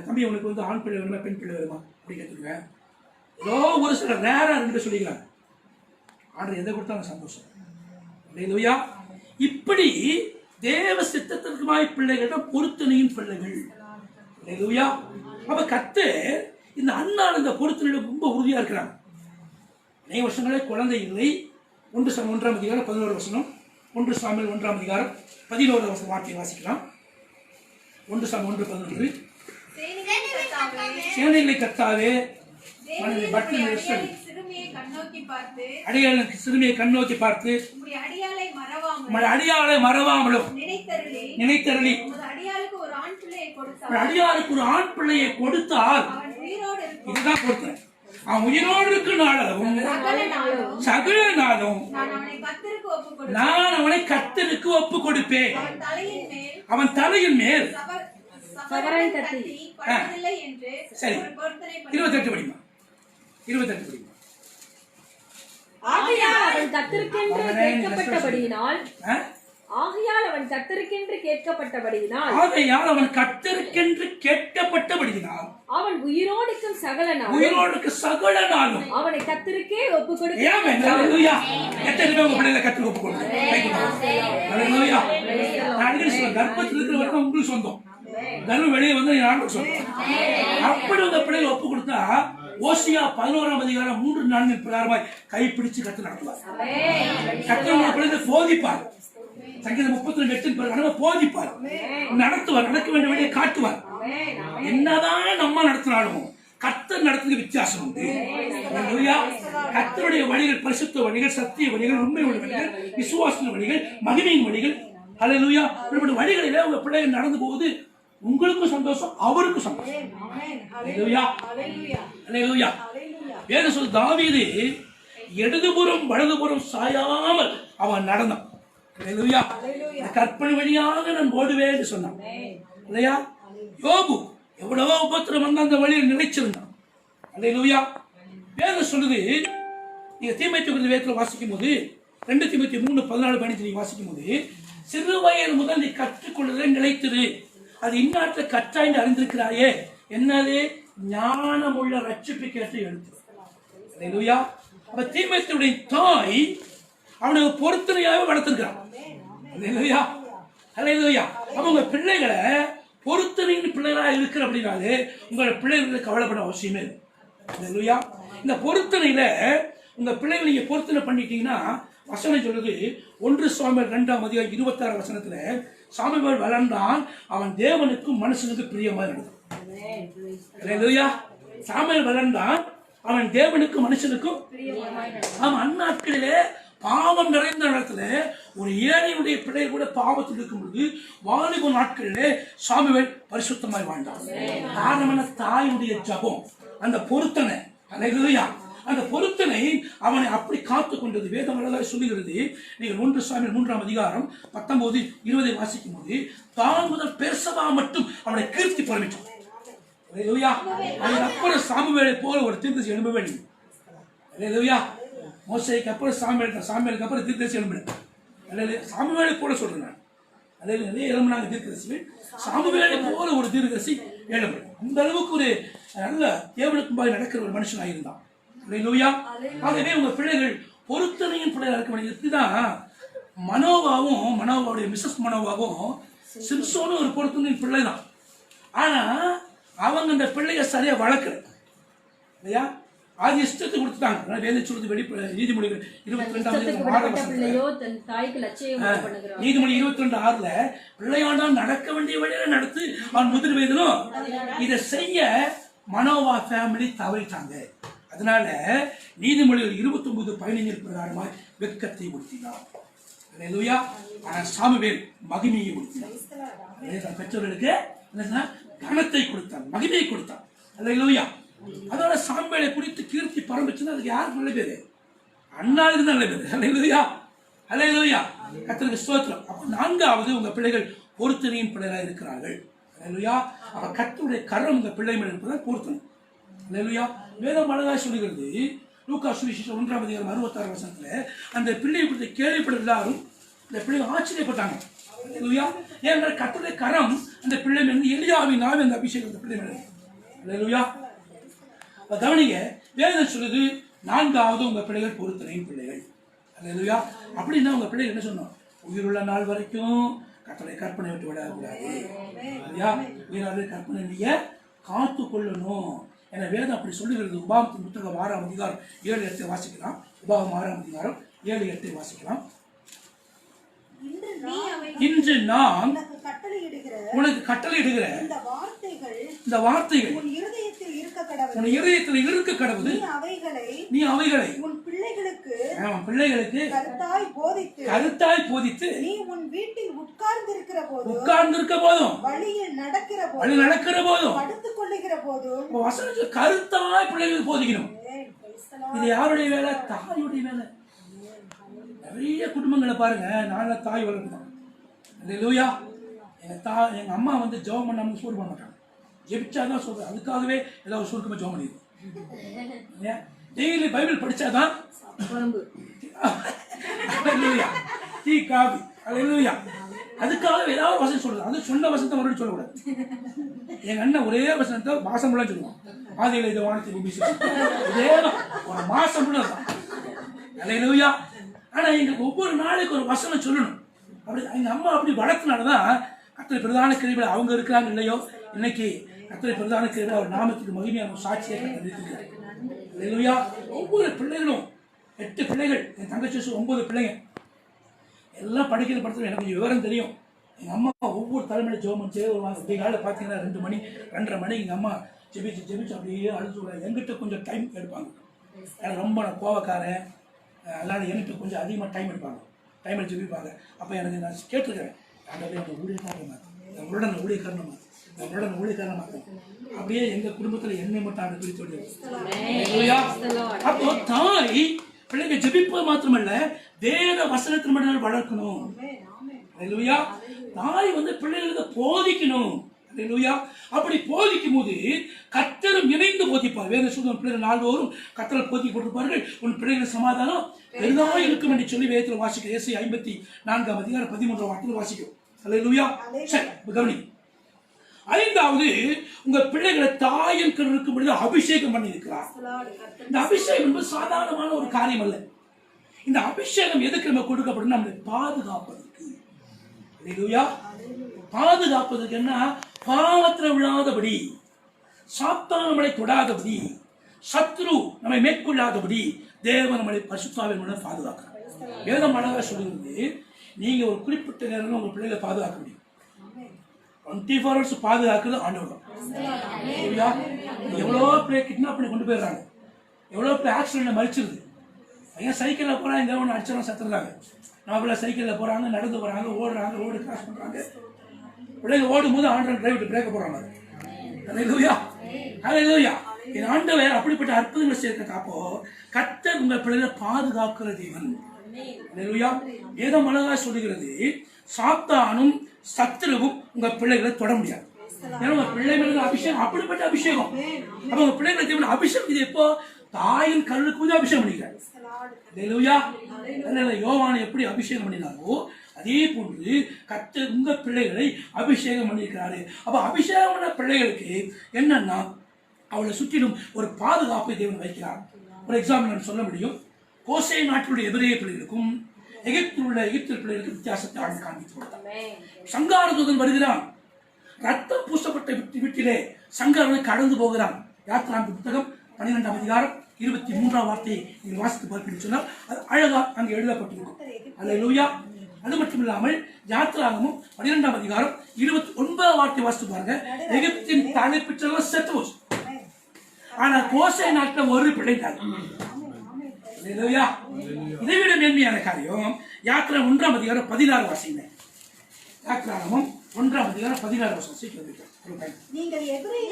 தம்பி உனக்கு ஆண் பிள்ளை வேணுமா பெண் பிள்ளை வேணுமா அப்படி கேட்டுருக்கேன். ஏதோ ஒரு சில ரேரா 2 சொல்லிக்கிறாங்க. ஆண்டவர் எதை கொடுத்தாலும் சந்தோஷம். அல்லேலூயா. இப்படி தேவ சித்தத்திற்குமாய் பிள்ளைகள் பொருத்தனையின் பிள்ளைகள். அல்லேலூயா. அப்ப கர்த்தர் இந்த அண்ணாள் இந்த பொருத்தனையில ரொம்ப உறுதியா இருக்கிறாங்க. அநேக வருஷங்களே குழந்தை இல்லை. 1 சாமுவேல் 1ஆம் அதிகாரம் 11 வசனம், 1 சாமுவேல் 1ஆம் அதிகாரம் 11 வார்த்தையை வாசிக்கலாம். 1 சாமுவேல் 1:11. சேனைகளை கர்த்தாவே சிறுமியை கண்ணோக்கி பார்த்து அடியாளை மறவாமலும் நினைத்தருளி அடியாளுக்கு ஒரு ஆண் பிள்ளையை கொடுத்தால் இதுதான் கொடுக்கிறேன். அவன் உயிரோடு இருக்கு நாளும் சகல நாளும் நான் அவனை கர்த்தருக்கு ஒப்பு கொடுப்பேன். அவன் தலையின் மேல் சரி 28 படிமா 28 படிமா. ஆகையால் அவன் கர்த்தருக்கென்று கேட்கப்பட்டபடியினால் அவன் உயிரோடுக்கும் சகல நாளும் அவனை கர்த்தருக்கே ஒப்புக் கொடுக்கிறான். கர்ப்பத்தில் இருக்கிற வரைக்கும் உங்களுக்கு சொந்தம், கர்ப்பம் வெளியே வந்து சொந்தம். அப்படி உங்க பிள்ளைகளை ஒப்பு கொடுத்தா ஓசியா 11ஆம் அதிகாரம் 3-4 பிரகாரமாய் கைப்பிடிச்சு கத்து நடத்துவார். கர்த்தர் பிள்ளைகளை போதிப்பார். சங்கீதம் 32:8 பிரகாரம் போதிப்பார், நடத்துவார், நடக்க வேண்டிய வழியை காட்டுவார். என்னதான் நம்ம நடத்தினாலும் கர்த்தர் நடத்துக்கு வித்தியாசம் உண்டு. கர்த்தருடைய வழிகள் பரிசுத்த வழிகள், சத்திய வழிகள், உண்மை வழிகள், விசுவாச வழிகள், மகிமையின் வழிகள். அல்லேலூயா. இப்படி வழிகளில உங்க பிள்ளைகள் நடந்து போகுது, உங்களுக்கும் சந்தோஷம், அவருக்கும் சந்தோஷம். அல்லேலூயா. அல்லேலூயா. வேதம் சொல்லுது, தாவீது இடதுபுறம் வலதுபுறம் சாயாமல் அவன் நடந்தான். அல்லேலூயா. கற்பனை வழியாக நான் ஓடுவேன் என்று சொன்னான் இல்லையா? யோபு எவ்வளவோ உபத்திரம் வந்த அந்த வழியில் நிலைச்சிருந்தான். அல்லேலூயா. வேதம் சொல்லுது, நீங்க தீமோத்தேயு வேதத்தில் வாசிக்கும் போது 2 தீமோத்தேயு 3:14-15 நீங்க வாசிக்கும் போது, சிறு வயது முதல் நீ கற்றுக்கொள்வதை நிலைத்திரு, அது இந்நாட்டை கற்றாய்ந்து அறிந்திருக்கிறாயே, என்னது ஞானமுள்ள ரட்சிப்பு கேட்டு எழுத்து. அல்லேலூயா. அப்ப தீமோத்தேயுடைய தாய் அவனுக்கு பொருத்தனையாக வளர்த்திருக்கிறான். அல்லேலூயா. அல்லேலூயா. அப்ப உங்க பிள்ளைகளை பொருத்தனையின் பிள்ளைகளா இருக்கிற அப்படின்னாலே உங்களோட பிள்ளைகளுக்கு கவலைப்பட அவசியமே இல்லை. அல்லேலூயா. இந்த பொருத்தனையில உங்க பிள்ளைகளை நீங்க பொருத்தனை பண்ணிட்டீங்கன்னா வசனம் சொல்லுது, 1 சாமுவேல் 2ஆம் அதிகாரம் 26 வசனத்துல சாமுவேல் வளர்ந்தான், அவன் தேவனுக்கும் மனுஷனுக்கு பிரியமாக நடந்தான். அல்லேலூயா. சாமுவேல் வளர்ந்தான், அவன் தேவனுக்கும் மனுஷனுக்கும். அவன் அந்நாட்களிலே பாவம் நிறைந்த இடத்துல ஒரு ஏழையுடைய பிள்ளை கூட பாவத்தில் இருக்கும் பொழுது வாலிப நாட்களிலே சாமுவேல் பரிசுத்தமாய் வாழ்ந்தான். காரணம் என்ன? தாயுடைய ஜபம், அந்த பொருத்தனை. அல்லேலூயா. அந்த பொருத்தனை அவனை அப்படி காத்து கொண்டது. வேதம் அழகாக சொல்லுகிறது. நீங்கள் 1 சாமுவேல் 3ஆம் அதிகாரம் 19, 20 வாசிக்கும் போது, தான் முதல் பெர்சபா மட்டும் அவனை கீர்த்தி பரவிட்டான். அல்லேலூயா. அதுக்கப்புறம் சாமுவேலை போல ஒரு தீர்க்கதரிசி எழும்பவே இல்லை. அல்லேலூயா. மோசேக்கு அப்புறம் சாமுவேலுக்கு அப்புறம் தீர்க்கதரிசி எழும்பல. அல்லேலூயா. சாமுவேலை போல சொல்றேன் நான். அல்லேலூயா. நிறைய எழும்பினாங்க தீர்க்கதரிசிகள். சாமுவேலை போல ஒரு தீர்க்கதரிசி எழும்பல. அந்த அளவுக்கு ஒரு நல்ல தேவனுக்கு முன்பாக நடக்கிற ஒரு மனுஷனாக இருந்தான். அல்லேலூயா. ஆகவே உங்க பிள்ளைகள் பொருத்தனையின் பிள்ளைகள் இருக்க வேண்டியது. இதுதான் மனோவாவுடைய மிஸ்ஸஸ் மனோவாவும் சிம்சோனும் ஒரு பொருத்தனையின் பிள்ளை தான். ஆனா அவங்க அந்த பிள்ளைய சரியா வளர்க்கல இல்லையா? அது இஷ்டத்துக்கு கொடுத்துட்டாங்க. வேலை சொல்றது நீதிமொழிகள் 22:6 பிள்ளையாண்டால் நடக்க வேண்டிய வழியில நடத்து அவன் முதிர் வயதிலும் இதை செய்ய மனோவா ஃபேமிலி தவறிட்டாங்க. அதனால நீதிமொழிகள் 29:15 பிரகாரமாய் வெட்கத்தை உடுத்தினார். அல்லேலூயா. ஆனால் சாமுவேல் மகிமையை உடுத்தினார். பெற்றோர்களுக்கு கனத்தை கொடுத்தான், மகிமையை கொடுத்தான். அல்லேலூயா. அதனால சாமுவேலை குறித்து கீர்த்தி பரம்பிச்சுன்னா அதுக்கு யாருக்கு நல்ல பேரு? அண்ணாளுக்கு நல்ல பேரு. அல்லேலூயா. அல்லேலூயா. கர்த்தருக்கு ஸ்தோத்திரம். அப்ப 4வது உங்க பிள்ளைகள் பொருத்தனையின் பிள்ளைகளாக இருக்கிறார்கள். அல்லேலூயா. அப்ப கர்த்தருடைய கரம் உங்க பிள்ளை மேல் இருப்பதால் பொருத்தனை. அல்லேலூயா. வேதம் அழகாக சொல்லுகிறது. லூக்கா சுவிசேஷம் 1ஆம் அதிகாரம் 66 வசனத்துல அந்த பிள்ளையை குறித்து கேள்விப்பட எல்லாரும் இந்த பிள்ளைகள் ஆச்சரியப்பட்டாங்க. அல்லேலூயா. ஏன்னா கர்த்தருடைய கரம் அந்த பிள்ளை மேல் எலியாவின் நாவே அந்த அபிஷேகம் அந்த பிள்ளை மேல். அல்லேலூயா. கவனிங்க, வேதம் சொல்லுது 4வது உங்க பிள்ளைகள் பொருத்தனையின் பிள்ளைகள். அல்லேலூயா. அப்படின்னா உங்க பிள்ளைகள் என்ன சொன்னோம்? உயிருள்ள நாள் வரைக்கும் கர்த்தருடைய கற்பனை விட்டு விடக்கூடாது. உயிராளர் கற்பனை நீங்க காத்து கொள்ளணும். என வேதம் அப்படி சொல்லுகிறது. உபாகமத்தின் புத்தகம் 6ஆம் அதிகாரம் 7-8 வாசிக்கலாம். உபாகமம் 6ஆம் அதிகாரம் 7-8 வாசிக்கலாம். இன்று நான் உனக்கு கட்டளையிடுகிற இந்த வார்த்தைகள் உன் இருதயத்தில் இருக்க கடவுது. நீ அவைகளை உன் பிள்ளைகளுக்கு கருத்தாய் போதித்து நீ உன் வீட்டில் உட்கார்ந்திருக்கிற போதும் வழியில் நடக்கிற போதும் படுத்துக் கொள்ளுகிற போதும் வசனத்தில் கருத்தாய் பிள்ளைகளுக்கு போதிக்கணும். இது யாருடைய வேலை? தாயுடைய வேலை. நிறைய குடும்பங்களை பாருங்க, நாள தாய் வளர்க்குதான். அல்லேலூயா. எங்க அம்மா வந்து ஜெபம் பண்ணாம சோறு பண்ண மாட்டாங்க. ஜெபிச்சாதான் சொல்றேன். அதுக்காகவே ஏதாவது சுருக்கமா ஜெபம் பண்ணிடுது. டெய்லி பைபிள் படிச்சாதான் டீ காபி. அல்லேலூயா. அதுக்காக ஏதாவது வசனம் சொல்றது. அது சொன்ன வசனத்தை மறுபடியும் சொல்லக்கூடாது. எங்க அண்ணன் ஒரே வசனத்தை மாசம் ஃபுல்லா சொல்லுவான். ஆதியில இதை வானத்தை இதே ஒரு மாசம் ஃபுல்லா தான். அல்லேலூயா. ஆனா எங்களுக்கு ஒவ்வொரு நாளைக்கு ஒரு வசனம் சொல்லணும். அப்படி எங்க அம்மா அப்படி வளர்த்தனாலதான் கர்த்தருடைய பிரதான கிருபையில அவங்க இருக்கிறாங்க இல்லையோ, இன்னைக்கு கர்த்தருடைய பிரதான கிருபையில அவர் நாமத்துக்கு மகிமையான சாட்சியை இருக்கிறார். அல்லேலூயா. ஒவ்வொரு பிள்ளைகளும் 8 பிள்ளைகள். என் தங்கச்சி 9 பிள்ளைங்க. எல்லாம் படிக்கிற படத்துல எனக்கு கொஞ்சம் விவரம் தெரியும். எங்க அம்மா ஒவ்வொரு தலைமையில ஜெபம் செய்வாங்க. இப்படி காலையில் பார்த்தீங்கன்னா 2 மணி 2:30 மணி எங்க அம்மா ஜெபிச்சு அப்படியே அழுது எங்கிட்ட கொஞ்சம் டைம் எடுப்பாங்க. எனக்கு ரொம்ப நான் கோவக்காரன், அதனால எனக்கு கொஞ்சம் அதிகமாக டைம் எடுப்பாங்க. டைம் எடுத்து ஜெபிப்பாங்க. அப்போ எனக்கு நான் கேட்டிருக்கிறேன், என்னோட ஊழியக்காரன் மாற்றேன், நம்மளோட ஊழியக்காரனை மாற்றேன், நம்மளோட ஊழியக்காரனை மாற்றேன். அப்படியே எங்க குடும்பத்தில் என்னை மட்டும் ஆண்டு பிரித்து. அப்போ தாய் பிள்ளைங்க ஜெபிப்பது மாத்திரமல்ல, வேத வசனத்தின் மட்டும் வளர்க்கணும். அல்லேலூயா. தாய் வந்து பிள்ளைகளுக்கு போதிக்கணும். அல்லேலூயா. அப்படி போதிக்கும் போது கர்த்தரும் இணைந்து போதிப்பார். வேத சொல்லும் பிள்ளைகள் நாள்தோறும் கர்த்தர் போதி போட்டிருப்பார்கள். உன் பிள்ளைகள் சமாதானம் பெரிதாக இருக்கும் என்று சொல்லி வேதத்தில் வாசிக்க. ஏசாயா 54ஆம் அதிகாரம் 13ஆம் வாக்கியத்தில் வாசிக்கும். அல்லேலூயா. சரி, கவனி. 5வது உங்க பிள்ளைகளை தாயின் கீழ் இருக்கும் பொழுது அபிஷேகம் பண்ணி இருக்கிறார். இந்த அபிஷேகம் என்பது சாதாரணமான ஒரு காரியம் அல்ல. இந்த அபிஷேகம் எதுக்கு நம்ம கொடுக்கப்படும்? நம்மளை பாதுகாப்பதற்கு. அல்லேலூயா. பாதுகாப்பதற்கு என்ன? பாவத்தில் விழாதபடி, சாத்தான் நம்மளை தொடாதபடி, சத்ரு நம்மை மேற்கொள்ளாதபடி தேவன் நம்மளை பரிசுத்தாவின் மூலம் பாதுகாக்கிறார். வேதம் அழகாக சொல்லுகிறது, நீங்க ஒரு குறிப்பிட்ட நேரம் உங்க பிள்ளைகளை பாதுகாக்க முடியும். 24 hours பாதுகாக்கிறது ஆண்டவர் தான். ஹalleluya. எவ்வளோ பேர் கிட்னாப் பண்ணி கொண்டு போயிடுறாங்க, எவ்வளோ பேர் ஆக்சிடென்ட்ல மறிச்சிருது. பையன் சைக்கிளில் போகிறான், இந்த ஒன்று அடிச்சாலும் சத்துறாங்க. நம்ம பிள்ளை சைக்கிளில் போகிறாங்க, நடந்து போகிறாங்க, ஓடுறாங்க, ரோடு கிராஸ் பண்ணுறாங்க. பிள்ளைங்க ஓடும் போது ஆண்டவர் டிரைவர் பிரேக்க போகிறாங்க. ஹalleluya, ஹalleluya. என் ஆண்டவர் அப்படிப்பட்ட அற்புதங்களை சேர்க்கப்போ கர்த்தர் உங்கள் பிள்ளைகளை பாதுகாக்கிற தேவன். ஹalleluya. வேதம் அழகாக சொல்லுகிறது, சாத்தானும் சத்துருவும் உங்க பிள்ளைகளை தொட முடியாது. ஏன்னா உங்க பிள்ளை மேல அபிஷேகம், அப்படிப்பட்ட அபிஷேகம். அப்ப உங்க பிள்ளைகளை தேவன் அபிஷேகம் இது எப்போ? தாயின் கருளுக்கு அபிஷேகம் பண்ணிக்கிறார். ஹalleluya. யோவானை எப்படி அபிஷேகம் பண்ணினாரோ அதே போன்று கர்த்தர் உங்க பிள்ளைகளை அபிஷேகம் பண்ணியிருக்கிறாரு. அப்ப அபிஷேகம் பண்ண பிள்ளைகளுக்கு என்னன்னா அவளை சுற்றிலும் ஒரு பாதுகாப்பை தேவன் வைக்கிறார். ஒரு எக்ஸாம்பிள் நான் சொல்ல முடியும். கோசே நாட்டினுடைய எபிரேய பிள்ளைகளுக்கும் எகிப்தில் உள்ள எகிப்திய பிள்ளைகளுக்கு வித்தியாசத்தை ஆண்டு காண்பித்து கொடுத்தார். சங்காரதூதன் வருகிறான், ரத்தம் பூசப்பட்ட வீட்டிலே சங்காரனை கடந்து போகிறான். யாத்திராகம புத்தகம் 12ஆம் அதிகாரம் 23ஆம் வார்த்தையை நீங்கள் வாசித்து பார்ப்பீங்கன்னு சொன்னால் அது அழகா அங்கே எழுதப்பட்டிருக்கும். ஹalleluya. அது மட்டும் இல்லாமல் யாத்திராகமும் 12ஆம் அதிகாரம் 29ஆம் வார்த்தை வாசித்து பாருங்க. எகிப்தின் தலைப்பிச்செல்லாம் செத்து போச்சு, ஆனா கோசே நாட்டில் ஒரு பிள்ளை தான். இதைவிட மேன்மையான காரியம் யாத்திரை 1ஆம் அதிகாரம் 16 வாசிங்க. யாத்திராகமம் 1ஆம் அதிகாரம் 16 வசனம் சீக்கிரம். நீங்கள் எபிரேய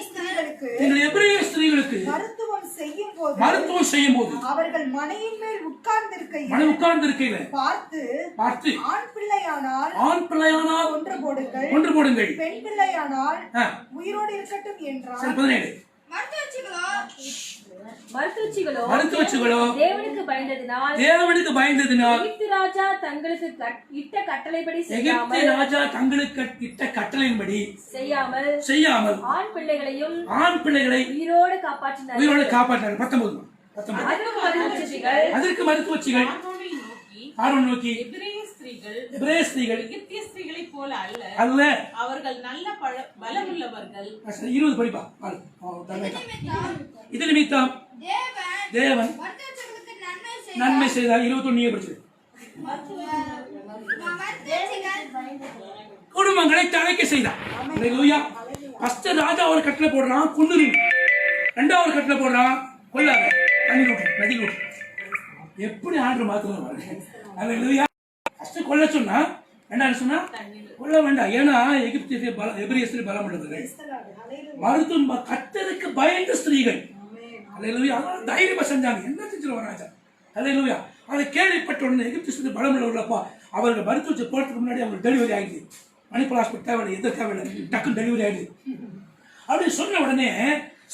ஸ்திரீகளுக்கு மருத்துவம் செய்யும் போது அவர்கள் மனையின் மேல் உட்கார்ந்திருக்கையில் பார்த்து ஆண் பிள்ளையானால் கொன்று போடுங்கள், பெண் பிள்ளையானால் உயிரோடு இருக்கட்டும் என்றார். 17 மருத்துவச்சிகளோ தேவனுக்கு பயந்ததினால் எகிப்து ராஜா தங்களுக்கு இட்ட கட்டளையின்படி செய்யாமல் ஆண் பிள்ளைகளை உயிரோடு காப்பாற்றினார். 19 அதற்கு மருத்துவச்சிகள் ஆரோன் நோக்கி எபிரேய ஸ்திரீகள் எகிப்திய ஸ்திரீகளைப் போல அல்ல, அவர்கள் நல்ல பலமுள்ளவர்கள். 20 படிப்பா. இது நிமித்தம் தேவன் நன்மை செய்தார். 21 படிச்சது. குடும்பங்களை தழைக்க செய்தார். ஹalleluya. ஃபர்ஸ்ட் ராஜா ஒரு கட்டளை போடுறான், கொன்னுரு. இரண்டாவது கட்டளை போடுறான், கொல்லாத, தண்ணி ஊற்று, நதி ஊற்று. எப்படி ஆர்டர் மாத்துறாங்க பாருங்க. ஹalleluya. ஃபர்ஸ்ட் கொல்ல சொன்னா, ரெண்டாவது சொன்னா கொல்ல வேண்டாம். ஏன்னா எகிப்திய எபிரேய ஸ்திரீ பலம் உள்ளவர்கள், மருத்துவம் கர்த்தருக்கு பயந்த ஸ்திரீகள். ஹalleluya. தைரியமா செஞ்சாங்க. என்ன செஞ்சிருவாங்க ராஜா? ஹalleluya. அதை கேள்விப்பட்ட உடனே எகிப்திய ஸ்திரீ பலம் உள்ளவர்களப்பா, அவர்கள் மருத்துவத்தை போறதுக்கு முன்னாடி அவங்களுக்கு டெலிவரி ஆகிடுது. மணிப்பூர் ஹாஸ்பிட்டல் தேவையில்லை, எந்த தேவையில்லை, டக்குன்னு டெலிவரி ஆயிடுது. அப்படின்னு சொன்ன உடனே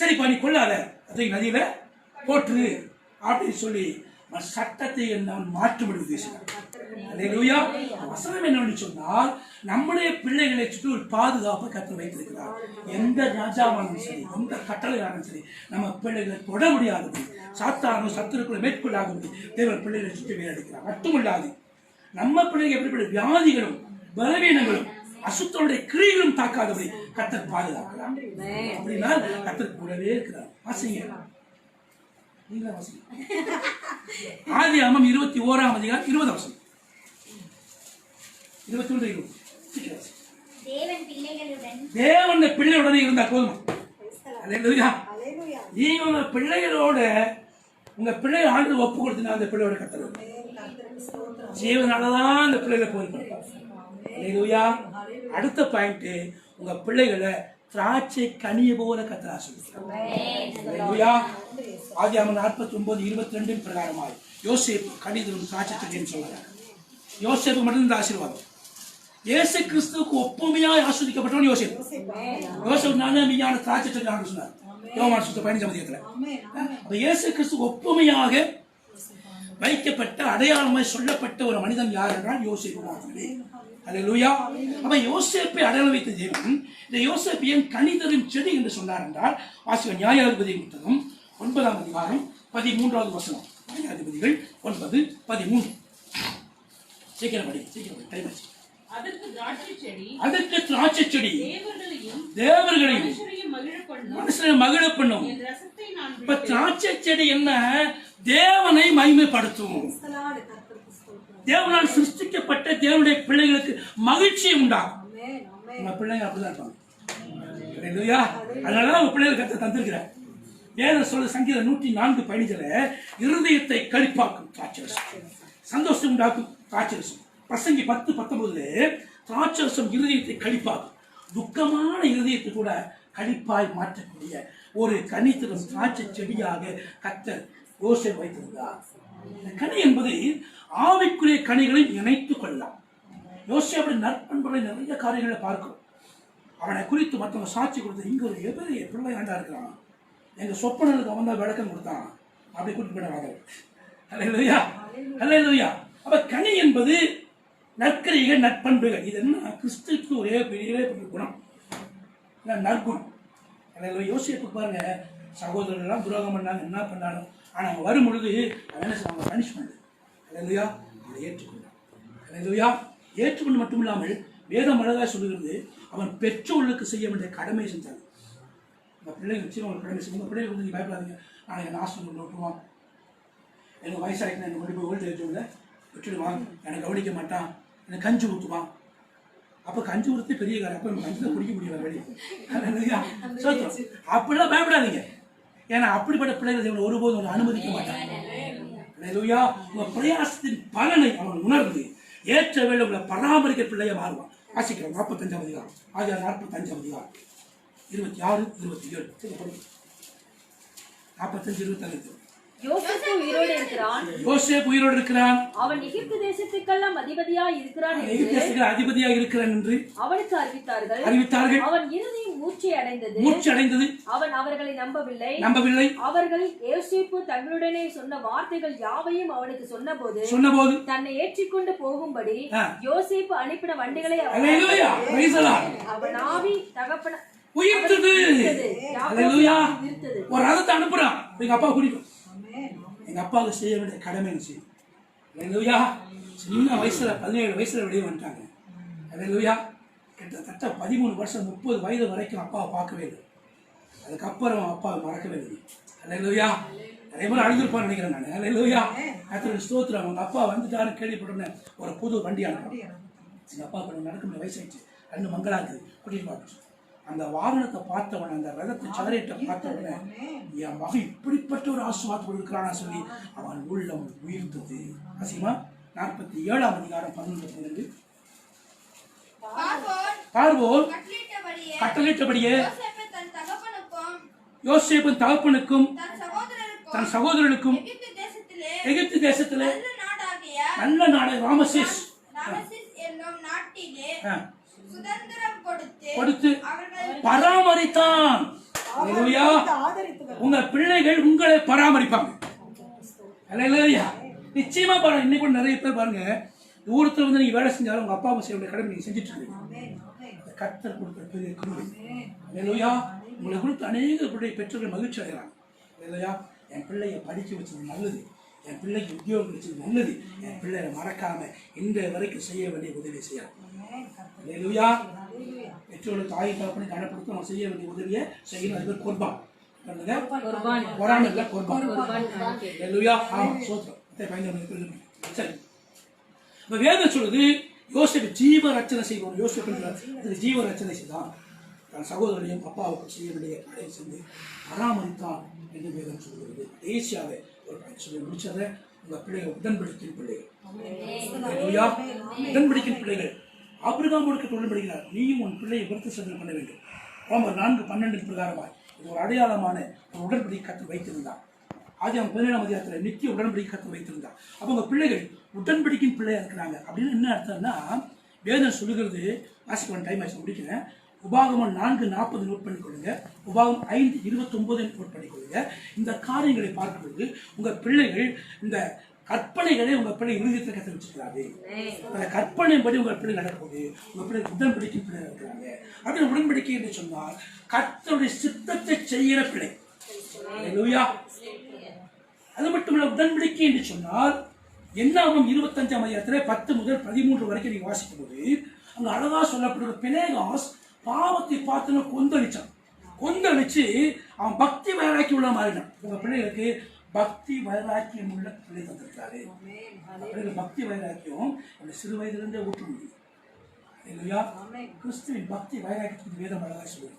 சரிப்பா நீ கொள்ளாத, அதை நதியில போற்று அப்படின்னு சொல்லி சட்டத்தை மாற்றும்படி பேசினார். ஹalleluya. வசனம் என்னன்னு சொன்னால் நம்முடைய பிள்ளைகளை சுற்றி ஒரு பாதுகாப்பை கற்று வைத்திருக்கிறார். எந்த ராஜாவானும் சரி, எந்த கட்டளையானும் சரி, நம்ம பிள்ளைகளை தொட முடியாதபடி, சாத்தானும் சத்துருக்களை மேற்கொள்ளாதபடி தேவன் பிள்ளைகளை சுற்றி வேலைக்கிறார். மட்டுமல்லாது நம்ம பிள்ளைகள் எப்படிப்பட்ட வியாதிகளும் பலவீனங்களும் அசுத்தனுடைய கிரியைகளும் தாக்காதபடி கர்த்தர் பாதுகாக்கிறார். அப்படின்னா கர்த்தர் கூடவே இருக்கிறார். வாசிங்க, நீங்களா வாசிங்க. ஆதியாகமம் 21ஆம் அதிகாரம் 20 வசனம். 21 தேவன் பிள்ளையுடனே இருந்தா போதுமா? ஹalleluya. நீங்க உங்க பிள்ளைகளோட உங்க பிள்ளைகளை ஆண்டு ஒப்பு கொடுத்தீங்கன்னா அந்த பிள்ளையோட கர்த்தர் ஜீவனாலதான் அந்த பிள்ளைகளை போயிருப்பாங்க. ஹalleluya. அடுத்த பாயிண்ட், உங்க பிள்ளைகளை திராட்சை கனியை போல கர்த்தர் ஆசீர்வதிக்கிறார். ஹalleluya. ஆதியாகமம் 49:22 பிரகாரமாய் யோசேப்பு கனிதரும் திராட்சை செடின்னு சொல்றாங்க. யோசேப்பு மட்டும் இந்த ஆசீர்வாதம். இயேசு கிறிஸ்துவுக்கு ஒப்புமையாய் ஆசீர்வதிக்கப்பட்டவன் யோசேப்பு. யோசேப்பு நானே மெய்யான திராட்சை செடி ஆண்டு சொன்னார் யோவான் 15ஆம் அதிகாரத்துல. அப்ப இயேசு கிறிஸ்துவுக்கு ஒப்புமையாக வைக்கப்பட்ட அடையாளமாய் சொல்லப்பட்ட ஒரு மனிதன் யார் என்றால் யோசேப்பு மாத்திரமே. ஹalleluya. அப்ப யோசேப்பை அடையாளம் வைத்த தேவன் இந்த யோசேப்பு ஏன் கனிதரும் செடி என்று சொன்னார் என்றால் வாசிக்க நியாயாதிபதி புத்தகம் 9ஆம் அதிகாரம் 13வது வசனம். நியாயாதிபதிகள் 9:13. சீக்கிரம் படி, டைம் ஆச்சு. அதற்கு திராட்சை செடி தேவர்களையும் மனுஷனை மகிழ பண்ணும். இப்ப திராட்சை செடி என்ன? தேவனை மகிமைப்படுத்தும். தேவனால் சிருஷ்டிக்கப்பட்ட தேவனுடைய பிள்ளைகளுக்கு மகிழ்ச்சி உண்டாகும். உங்க பிள்ளைங்க அப்படிதான் இருப்பாங்க. அல்லேலூயா. அதனாலதான் உங்க பிள்ளைகள் கர்த்தர் தந்திருக்கிறார். வேதம் சொல்ல சங்கீதம் 104:15 இருதயத்தை களிப்பாக்கும் திராட்சரசம், சந்தோஷம் உண்டாக்கும் திராட்சரசம். பிரசங்கி 10:19 திராட்சரசம் இருதயத்தை களிப்பாக்கும். துக்கமான இருதயத்தை கூட களிப்பாய் மாற்றக்கூடிய ஒரு கனி தரும் திராட்சை செடியாக கர்த்தர் யோசேப்பு வைத்திருந்தார். இந்த கனி என்பது ஆவிக்குரிய கனிகளை இணைத்துக் கொள்ளலாம். யோசேப்பு நற்பண்புகளை நிறைய காரியங்களை பார்க்கிறோம். அவனை குறித்து மற்றவங்க சாட்சி கொடுத்து, இங்க ஒரு எதிரிய பிள்ளை ஆண்டா இருக்கிறான், எங்க சொப்பனனுக்கு அவன் தான் விளக்கம் கொடுத்தான், அப்படி கூட்டிட்டு போயிடுவாங்க. அல்லேலூயா, அல்லேலூயா. அப்ப கனி என்பது நற்கிரிகள், நற்பண்புகள். இது என்ன கிறிஸ்துக்கு ஒரே பெரிய குணம், நற்குணம். அல்லேலூயா. யோசிப்பு பாருங்க, சகோதரர்கள் எல்லாம் துரோகம் பண்ணாங்க, என்ன பண்ணாலும், ஆனா அவங்க வரும் பொழுது அவன் என்ன செய்வாங்க, பனிஷ்மெண்ட். அல்லேலூயா. அதை ஏற்றுக்கொண்டான். அல்லேலூயா. ஏற்றுக்கொண்டு மட்டும் இல்லாமல் வேதம் அழகாக சொல்லுகிறது, அவன் பெற்றோர்களுக்கு செய்ய வேண்டிய கடமை செஞ்சாங்க. இந்த பிள்ளைங்க வச்சு அவங்க கடமை செய்யும். உங்கள் பிள்ளைங்க வந்து நீங்கள் பயப்படாதீங்க, நான் என் ஹாஸ்டல் கொண்டு விட்டுருவான், எனக்கு வயசாகிட்டு எனக்கு கொண்டு போய் ஓல்டேஜ் ஹோமில் விட்டுடுவான், எனக்கு கவனிக்க மாட்டான், எனக்கு கஞ்சி ஊற்றுவான். அப்போ கஞ்சி ஊற்றி பெரிய காரம், அப்போ நம்ம கஞ்சி தான் குடிக்க முடியும் வெளியே. அப்படிலாம் பயப்படாதீங்க. ஏன்னா அப்படிப்பட்ட பிள்ளைகளை இவனை ஒருபோதும் அனுமதிக்க மாட்டாங்க. உங்கள் பிரயாசத்தின் பலனை அவன் உணர்ந்து ஏற்ற வேலை உங்களை பராமரிக்க பிள்ளைய மாறுவான். வாசிக்கிறோம் 45ஆம் அதிகாரம், ஆதியாகமம் 45ஆம் அதிகாரம் 26, 27. 45, 26. யோசேப்பு உயிரோடு இருக்கிறான். யோசேப்பு உயிரோடு இருக்கிறான். அவன் எகிப்து தேசத்துக்கெல்லாம் அதிபதியாய் இருக்கிறான் என்று அவனுக்கு அறிவித்தார்கள். அவன் இருதயம் மூர்ச்சை அடைந்தது. அவன் அவர்களை நம்பவில்லை. அவர்கள் யோசேப்பு தங்களுடனே சொன்ன வார்த்தைகள் யாவையும் அவனுக்கு சொன்னபோது தன்னை ஏற்றிக்கொண்டு போகும்படி யோசேப்பு அனுப்பின வண்டிகளை அவன் ஆவி தகப்பன உயிர்த்தது. ஒரு ரதத்தை அனுப்புறான், எங்க அப்பா குடிக்கும், எங்க அப்பாவுக்கு செய்ய வேண்டிய கடமை செய்யும். சின்ன வயசுல 17 வயசுல வெளியே வந்துட்டாங்க. அல்லேலூயா. கிட்டத்தட்ட 13 வருஷம் 30 வயது வரைக்கும் அப்பாவை பார்க்கவே இல்லை. அதுக்கப்புறம் அப்பாவை மறக்கவே இல்லை. அல்லேலூயா. அதே மாதிரி அழுதுருப்பான்னு நினைக்கிறேன் நான். அல்லேலூயா. கர்த்தருடைய ஸ்தோத்திரம். அவங்க அப்பா வந்துட்டாருன்னு கேள்விப்பட்டோன்னே ஒரு புது வண்டி அனுப்புறேன். எங்க அப்பா கொஞ்சம் நடக்க முடிய வயசாயிடுச்சு, 2 மங்களாக்குது, கூட்டிட்டு பார்த்து அந்த வாகனத்தை பார்த்தவன, அந்த ரதத்தை சதரேட்டை பார்த்தவன, என் மகன் இப்படிப்பட்ட ஒரு ஆசீர்வாதம் கொடுக்கிறான்னு சொல்லி அவன் உள்ளம் உயிர்த்தது. அசிமா 47ஆம் அதிகாரம் 11. பார்வோன் கட்டளையிட்டபடியே யோசேப்பின் தகப்பனுக்கும் தன் சகோதரனுக்கும் எகிப்து தேசத்திலே நல்ல நாடு ராமசேஸ் கொடுத்து பராமரித்தான். உங்க பிள்ளைகள் உங்களை பராமரிப்பாங்க. நிச்சயமா பாருங்க. இன்னைக்கு கூட நிறைய பேர் பாருங்க, தூரத்துல வந்து நீங்க வேலை செஞ்சாலும் உங்க அப்பா அம்மா செய்ய வேண்டிய கடமை நீங்க செஞ்சுட்டு இருக்கீங்க. கர்த்தர் கொடுக்கிற பெரிய கிருபை. அல்லேலூயா. உங்களை குறித்து அநேக பிள்ளை பெற்றோர்கள் மகிழ்ச்சி அடைகிறாங்க. அல்லேலூயா. என் பிள்ளைய படிக்க வச்சது நல்லது, என் பிள்ளைக்கு உத்தியோகம் கிடைச்சது நல்லது, என் பிள்ளைய மறக்காம இன்றைய வரைக்கும் செய்ய வேண்டிய உதவி செய்யலாம். அல்லேலூயா. பெற்றோர்கள் தாய் தகப்பனை கனப்படுத்த நம்ம செய்ய வேண்டிய உதவியை செய்யணும். அது பேர் குர்பான். குர்பான் இல்ல, குர்பான். அல்லேலூயா. ஆமா, சோத்திரம். சரி, இப்ப வேதம் சொல்லுது யோசேப்பு ஜீவ ரட்சணை செய்வோம். யோசேப்பு ஜீவ ரட்சணை செய்தான். தன் சகோதரனையும் அப்பாவுக்கு செய்ய வேண்டிய கடை சென்று பராமரித்தான் என்று வேதம் சொல்கிறது. தேசியாவை ஒரு சொல்லி முடிச்சதை உங்க பிள்ளைகள் உடன்படிக்கையின் பிள்ளைகள். உடன்படிக்கையின் பிள்ளைகள் ஆபிரகாமோடு உடன்படுகிறார். நீயும் உன் பிள்ளையை விருத்த சேதனம் பண்ண வேண்டும். ரோமர் 4:12 பிரகாரமாய் இது ஒரு அடையாளமான ஒரு உடன்படிக்கை கற்று வைத்திருந்தார். ஆதியாகமம் 17ஆம் அதிகாரத்தில் நித்திய உடன்படிக்கை கற்று வைத்திருந்தார். அப்போ உங்க பிள்ளைகள் உடன்படிக்கையின் பிள்ளையா இருக்கிறாங்க. அப்படின்னு என்ன அர்த்தம்னா, வேதம் சொல்லுகிறது, வாசிக்க டைம் ஆச்சு முடிக்கிறேன். உபாகமம் 4:40 நோட் பண்ணிக்கொள்ளுங்க. உபாகமம் 5:29 நோட் பண்ணிக்கொள்ளுங்க. இந்த காரியங்களை பார்க்கும்போது உங்க பிள்ளைகள் இந்த கற்பனைகளை உங்க பிள்ளை இருதயத்தில் கற்று வச்சிருக்காரு. அந்த கற்பனைப்படி உங்க பிள்ளை நடக்குது. உங்க பிள்ளை உடன்படிக்கை பிள்ளை இருக்கிறாங்க. அப்படி உடன்படிக்கை என்று சொன்னால் கர்த்தருடைய சித்தத்தை செய்கிற பிள்ளை. அது மட்டுமல்ல, உடன்படிக்கை என்று சொன்னால் என்னாகும் 25ஆம் அதிகாரத்தில் 10 முதல் 13 வரைக்கும் நீங்க வாசிக்கும் போது அங்க அழகா சொல்லப்படுற பினேகாஸ் பாவத்தை பார்த்து கொந்தளிச்சு அவன் பக்தி வைராக்கியம் உள்ள மாறினான். உங்க பிள்ளைகளுக்கு பக்தி வைராக்கியம் உள்ள பிள்ளை தந்திருக்காரு. பக்தி வைராக்கியம் சிறு வயதிலிருந்தே ஊட்ட முடியும். இல்லையா? கிறிஸ்துவின் பக்தி வைராக்கியத்துக்கு வேதம் அழகாக சொல்லுது.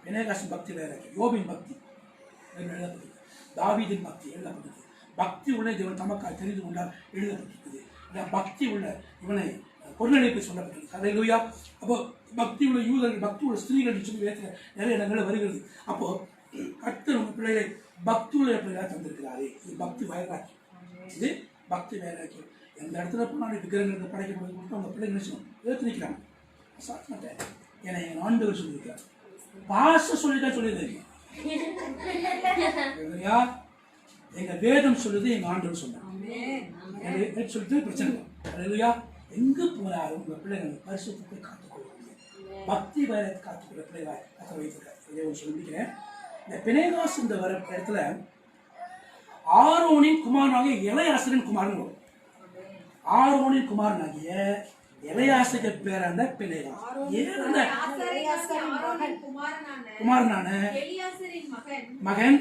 பெனேகாசின் பக்தி வைராக்கியம், யோபின் பக்தி எழுதப்பட்டது, தாவீதின் பக்தி எழுதப்பட்டது. பக்தி உள்ள தேவன் தமக்காய் தெரிந்து கொண்டால் எழுதப்பட்டிருக்குது. பக்தி உள்ள இவனை பொருளழைப்பு சொல்லப்பட்டிருக்கு. அல்லேலூயா. அப்போ பக்தி உள்ள யூதர்கள், பக்தி உள்ள ஸ்திரீகள் சொல்லி வேதத்தில் நிறைய இடங்களில் வருகிறது. அப்போ கர்த்தர் உங்கள் பிள்ளைகளை பக்தி உள்ள பிள்ளைகளாக தந்திருக்கிறாரே. இது பக்தி வைராக்கியம், இது பக்தி வைராக்கியம். எந்த இடத்துல போனாலும் விக்கிரகங்களுக்கு படைக்கப்படுவது மட்டும் அவங்க பிள்ளைங்க நினைச்சோம் எடுத்து நிற்கிறாங்க. மாட்டேன் ஏன்னா என் ஆண்டவர் சொல்லியிருக்கார், பாச சொல்லிதான் சொல்லியிருந்தீங்க. எங்க வேதம் சொல்லுது, எங்க ஆண்டவர் சொன்னாங்க சொல்லிட்டு பிரச்சனை இல்லை. எங்க போனாலும் உங்க பிள்ளைகள் பரிசுத்தத்தை காத்துக்கொள்வாங்க, பக்தி வைரத்தை காத்துக்கொள்ள பிள்ளைகளை கத்த வைத்திருக்காரு. சொல்லிக்கிறேன். இந்த பெனேகாஸ் இந்த வர இடத்துல ஆரோனின் குமாரனாகிய எலையாசரின் குமாரன் வரும். ஆரோனின் குமாரனாகிய எலையாசருக்கு பேரான பெனேகாஸ். குமாரனான மகன்.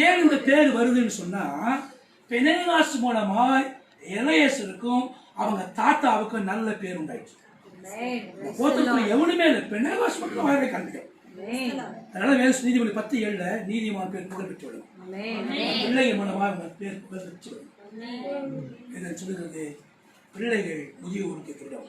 ஏன் இந்த பேர் வருதுன்னு சொன்னா, பெனேகாஸ் மூலமா எலையாசருக்கும் அவங்க தாத்தாவுக்கும் நல்ல பேர் உண்டாயிடுச்சு. எவனுமே இல்லை, பெனேகாஸ் மட்டும் வாழை காண்பிக்கும். அதனால வேத நீதிமொழி 10:7 நீதிமான் பேர் புகழ் பெற்று விடும், பிள்ளைகள் மூலமாக அவங்க பேர் புகழ் பெற்று விடும். இதை சொல்லுகிறது பிள்ளைகள் முதியோருக்கு கிரீடம்.